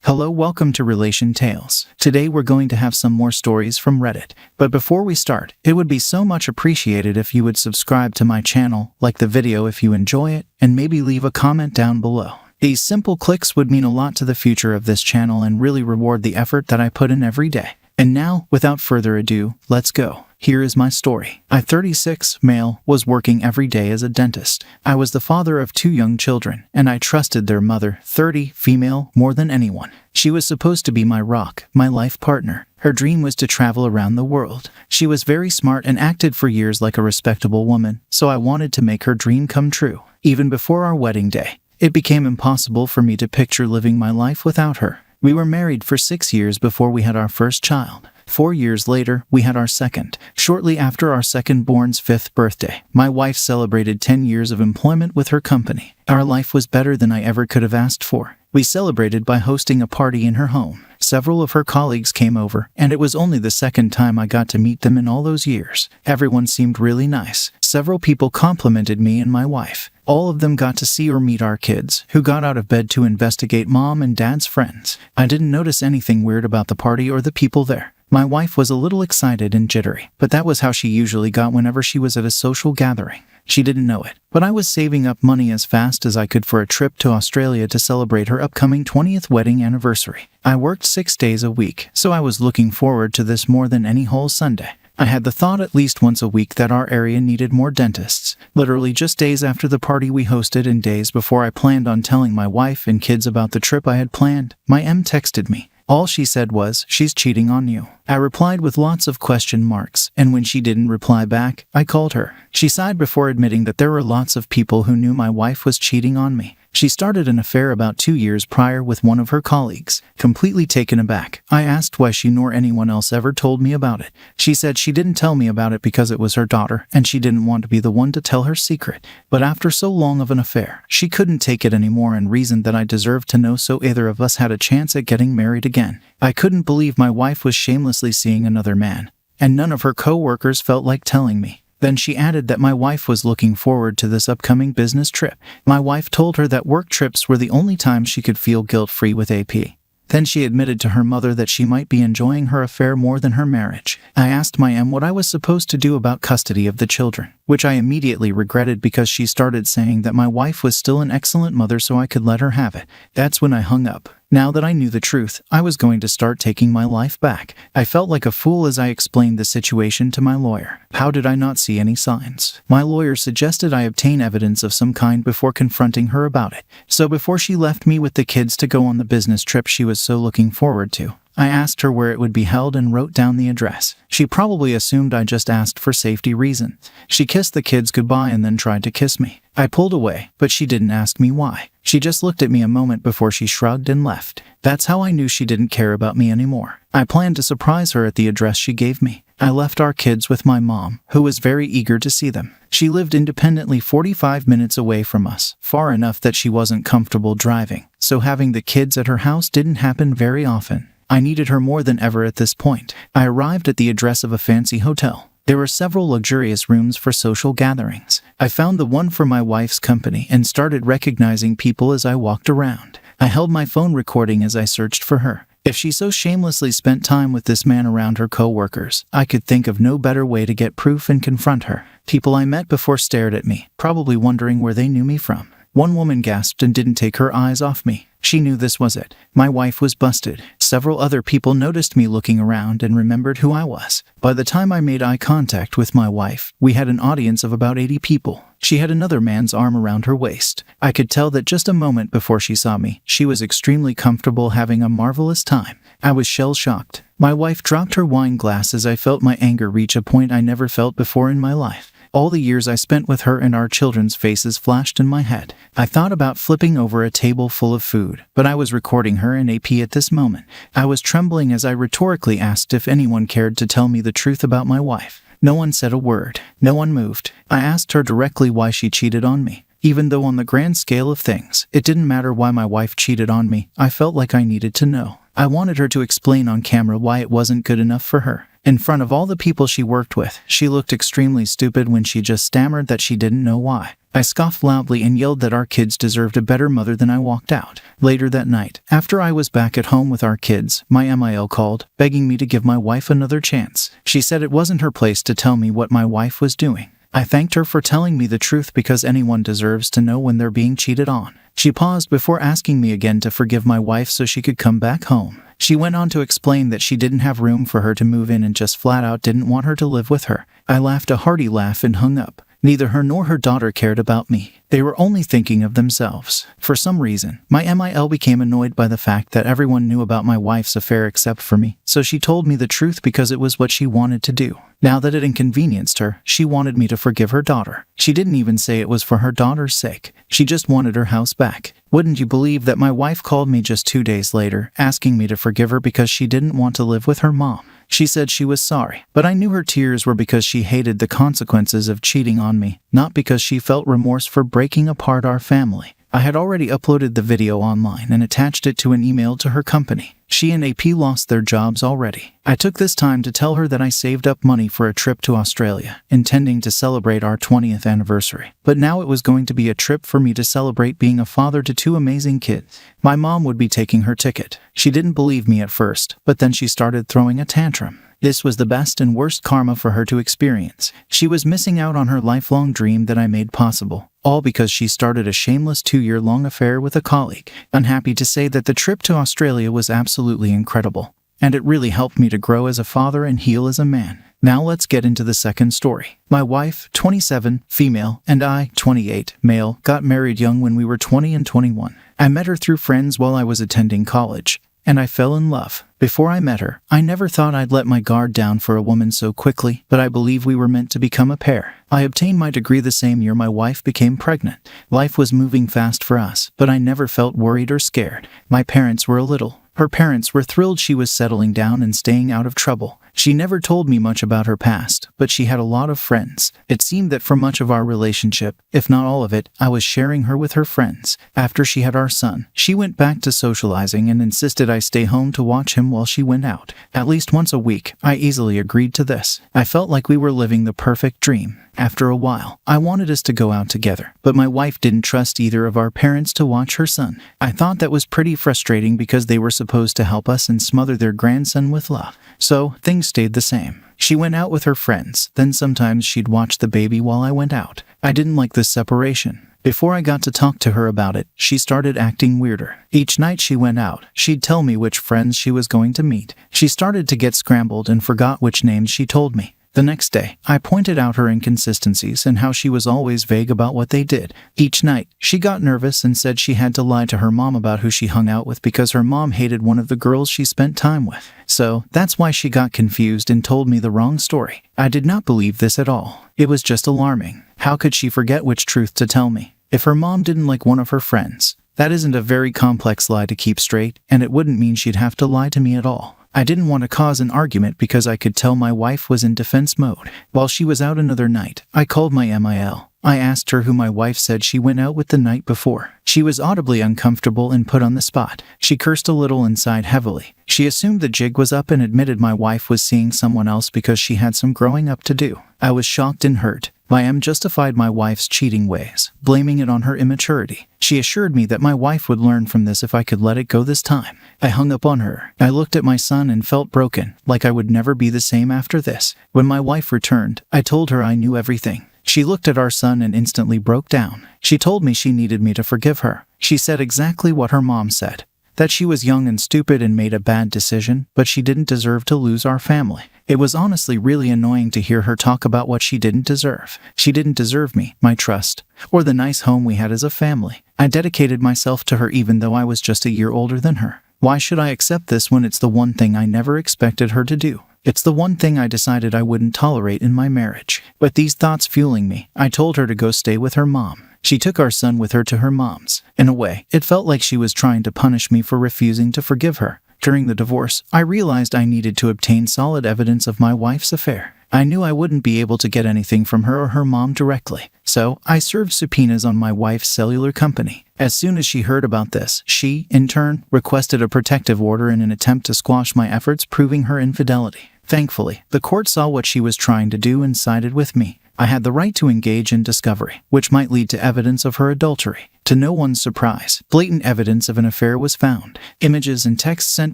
Hello, welcome to Relation Tales. Today we're going to have some more stories from Reddit. But before we start, it would be so much appreciated if you would subscribe to my channel, like the video if you enjoy it, and maybe leave a comment down below. These simple clicks would mean a lot to the future of this channel and really reward the effort that I put in every day. And now, without further ado, let's go. Here is my story. I, 36, male, was working every day as a dentist. I was the father of 2 young children, and I trusted their mother, 30, female, more than anyone. She was supposed to be my rock, my life partner. Her dream was to travel around the world. She was very smart and acted for years like a respectable woman, so I wanted to make her dream come true. Even before our wedding day, it became impossible for me to picture living my life without her. We were married for 6 years before we had our first child. 4 years later, we had our second. Shortly after our second-born's 5th birthday, my wife celebrated 10 years of employment with her company. Our life was better than I ever could have asked for. We celebrated by hosting a party in her home. Several of her colleagues came over, and it was only the second time I got to meet them in all those years. Everyone seemed really nice. Several people complimented me and my wife. All of them got to see or meet our kids, who got out of bed to investigate mom and dad's friends. I didn't notice anything weird about the party or the people there. My wife was a little excited and jittery, but that was how she usually got whenever she was at a social gathering. She didn't know it, but I was saving up money as fast as I could for a trip to Australia to celebrate her upcoming 20th wedding anniversary. I worked 6 days a week, so I was looking forward to this more than any whole Sunday. I had the thought at least once a week that our area needed more dentists. Literally just days after the party we hosted and days before I planned on telling my wife and kids about the trip I had planned, my M texted me. All she said was, "She's cheating on you." I replied with lots of question marks, and when she didn't reply back, I called her. She sighed before admitting that there were lots of people who knew my wife was cheating on me. She started an affair about 2 years prior with one of her colleagues. Completely taken aback, I asked why she nor anyone else ever told me about it. She said she didn't tell me about it because it was her daughter, and she didn't want to be the one to tell her secret. But after so long of an affair, she couldn't take it anymore and reasoned that I deserved to know so either of us had a chance at getting married again. I couldn't believe my wife was shamelessly seeing another man, and none of her co-workers felt like telling me. Then she added that my wife was looking forward to this upcoming business trip. My wife told her that work trips were the only time she could feel guilt-free with AP. Then she admitted to her mother that she might be enjoying her affair more than her marriage. I asked my M what I was supposed to do about custody of the children, which I immediately regretted because she started saying that my wife was still an excellent mother so I could let her have it. That's when I hung up. Now that I knew the truth, I was going to start taking my life back. I felt like a fool as I explained the situation to my lawyer. How did I not see any signs? My lawyer suggested I obtain evidence of some kind before confronting her about it. So before she left me with the kids to go on the business trip she was so looking forward to, I asked her where it would be held and wrote down the address. She probably assumed I just asked for safety reasons. She kissed the kids goodbye and then tried to kiss me. I pulled away, but she didn't ask me why. She just looked at me a moment before she shrugged and left. That's how I knew she didn't care about me anymore. I planned to surprise her at the address she gave me. I left our kids with my mom, who was very eager to see them. She lived independently 45 minutes away from us, far enough that she wasn't comfortable driving, so having the kids at her house didn't happen very often. I needed her more than ever at this point. I arrived at the address of a fancy hotel. There were several luxurious rooms for social gatherings. I found the one for my wife's company and started recognizing people as I walked around. I held my phone recording as I searched for her. If she so shamelessly spent time with this man around her co-workers, I could think of no better way to get proof and confront her. People I met before stared at me, probably wondering where they knew me from. One woman gasped and didn't take her eyes off me. She knew this was it. My wife was busted. Several other people noticed me looking around and remembered who I was. By the time I made eye contact with my wife, we had an audience of about 80 people. She had another man's arm around her waist. I could tell that just a moment before she saw me, she was extremely comfortable having a marvelous time. I was shell-shocked. My wife dropped her wine glass as I felt my anger reach a point I never felt before in my life. All the years I spent with her and our children's faces flashed in my head. I thought about flipping over a table full of food, but I was recording her and AP at this moment. I was trembling as I rhetorically asked if anyone cared to tell me the truth about my wife. No one said a word. No one moved. I asked her directly why she cheated on me. Even though on the grand scale of things, it didn't matter why my wife cheated on me, I felt like I needed to know. I wanted her to explain on camera why it wasn't good enough for her. In front of all the people she worked with, she looked extremely stupid when she just stammered that she didn't know why. I scoffed loudly and yelled that our kids deserved a better mother than I walked out. Later that night, after I was back at home with our kids, my MIL called, begging me to give my wife another chance. She said it wasn't her place to tell me what my wife was doing. I thanked her for telling me the truth because anyone deserves to know when they're being cheated on. She paused before asking me again to forgive my wife so she could come back home. She went on to explain that she didn't have room for her to move in and just flat out didn't want her to live with her. I laughed a hearty laugh and hung up. Neither her nor her daughter cared about me. They were only thinking of themselves. For some reason, my MIL became annoyed by the fact that everyone knew about my wife's affair except for me, so she told me the truth because it was what she wanted to do. Now that it inconvenienced her, she wanted me to forgive her daughter. She didn't even say it was for her daughter's sake. She just wanted her house back. Wouldn't you believe that my wife called me just 2 days later, asking me to forgive her because she didn't want to live with her mom? She said she was sorry, but I knew her tears were because she hated the consequences of cheating on me, not because she felt remorse for breaking apart our family. I had already uploaded the video online and attached it to an email to her company. She and AP lost their jobs already. I took this time to tell her that I saved up money for a trip to Australia, intending to celebrate our 20th anniversary. But now it was going to be a trip for me to celebrate being a father to 2 amazing kids. My mom would be taking her ticket. She didn't believe me at first, but then she started throwing a tantrum. This was the best and worst karma for her to experience. She was missing out on her lifelong dream that I made possible, all because she started a shameless 2-year-long affair with a colleague. Unhappy to say that the trip to Australia was absolutely incredible, and it really helped me to grow as a father and heal as a man. Now let's get into the second story. My wife, 27, female, and I, 28, male, got married young when we were 20 and 21. I met her through friends while I was attending college, and I fell in love. Before I met her, I never thought I'd let my guard down for a woman so quickly, but I believe we were meant to become a pair. I obtained my degree the same year my wife became pregnant. Life was moving fast for us, but I never felt worried or scared. My parents were a little. Her parents were thrilled she was settling down and staying out of trouble. She never told me much about her past, but she had a lot of friends. It seemed that for much of our relationship, if not all of it, I was sharing her with her friends. After she had our son, she went back to socializing and insisted I stay home to watch him while she went out. At least once a week, I easily agreed to this. I felt like we were living the perfect dream. After a while, I wanted us to go out together, but my wife didn't trust either of our parents to watch her son. I thought that was pretty frustrating because they were supposed to help us and smother their grandson with love. So, things stayed the same. She went out with her friends, then sometimes she'd watch the baby while I went out. I didn't like this separation. Before I got to talk to her about it, she started acting weirder. Each night she went out, she'd tell me which friends she was going to meet. She started to get scrambled and forgot which names she told me. The next day, I pointed out her inconsistencies and how she was always vague about what they did. Each night, she got nervous and said she had to lie to her mom about who she hung out with because her mom hated one of the girls she spent time with. So, that's why she got confused and told me the wrong story. I did not believe this at all. It was just alarming. How could she forget which truth to tell me? If her mom didn't like one of her friends, that isn't a very complex lie to keep straight, and it wouldn't mean she'd have to lie to me at all. I didn't want to cause an argument because I could tell my wife was in defense mode. While she was out another night, I called my MIL. I asked her who my wife said she went out with the night before. She was audibly uncomfortable and put on the spot. She cursed a little and sighed heavily. She assumed the jig was up and admitted my wife was seeing someone else because she had some growing up to do. I was shocked and hurt. My M justified my wife's cheating ways, blaming it on her immaturity. She assured me that my wife would learn from this if I could let it go this time. I hung up on her. I looked at my son and felt broken, like I would never be the same after this. When my wife returned, I told her I knew everything. She looked at our son and instantly broke down. She told me she needed me to forgive her. She said exactly what her mom said. That she was young and stupid and made a bad decision, but she didn't deserve to lose our family. It was honestly really annoying to hear her talk about what she didn't deserve. She didn't deserve me, my trust, or the nice home we had as a family. I dedicated myself to her even though I was just a year older than her. Why should I accept this when it's the one thing I never expected her to do? It's the one thing I decided I wouldn't tolerate in my marriage. With these thoughts fueling me, I told her to go stay with her mom. She took our son with her to her mom's. In a way, it felt like she was trying to punish me for refusing to forgive her. During the divorce, I realized I needed to obtain solid evidence of my wife's affair. I knew I wouldn't be able to get anything from her or her mom directly, so I served subpoenas on my wife's cellular company. As soon as she heard about this, she, in turn, requested a protective order in an attempt to squash my efforts proving her infidelity. Thankfully, the court saw what she was trying to do and sided with me. I had the right to engage in discovery, which might lead to evidence of her adultery. To no one's surprise, blatant evidence of an affair was found. Images and texts sent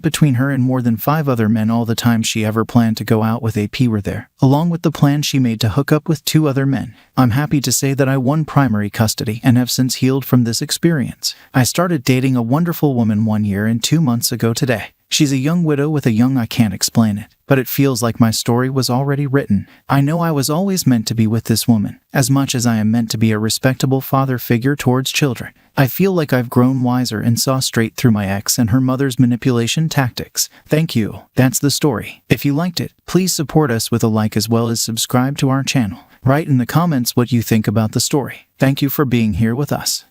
between her and more than 5 other men all the time she ever planned to go out with AP were there, along with the plan she made to hook up with 2 other men. I'm happy to say that I won primary custody and have since healed from this experience. I started dating a wonderful woman 1 year and 2 months ago today. She's a young widow with a young I can't explain it, but it feels like my story was already written. I know I was always meant to be with this woman, as much as I am meant to be a respectable father figure towards children. I feel like I've grown wiser and saw straight through my ex and her mother's manipulation tactics. Thank you. That's the story. If you liked it, please support us with a like as well as subscribe to our channel. Write in the comments what you think about the story. Thank you for being here with us.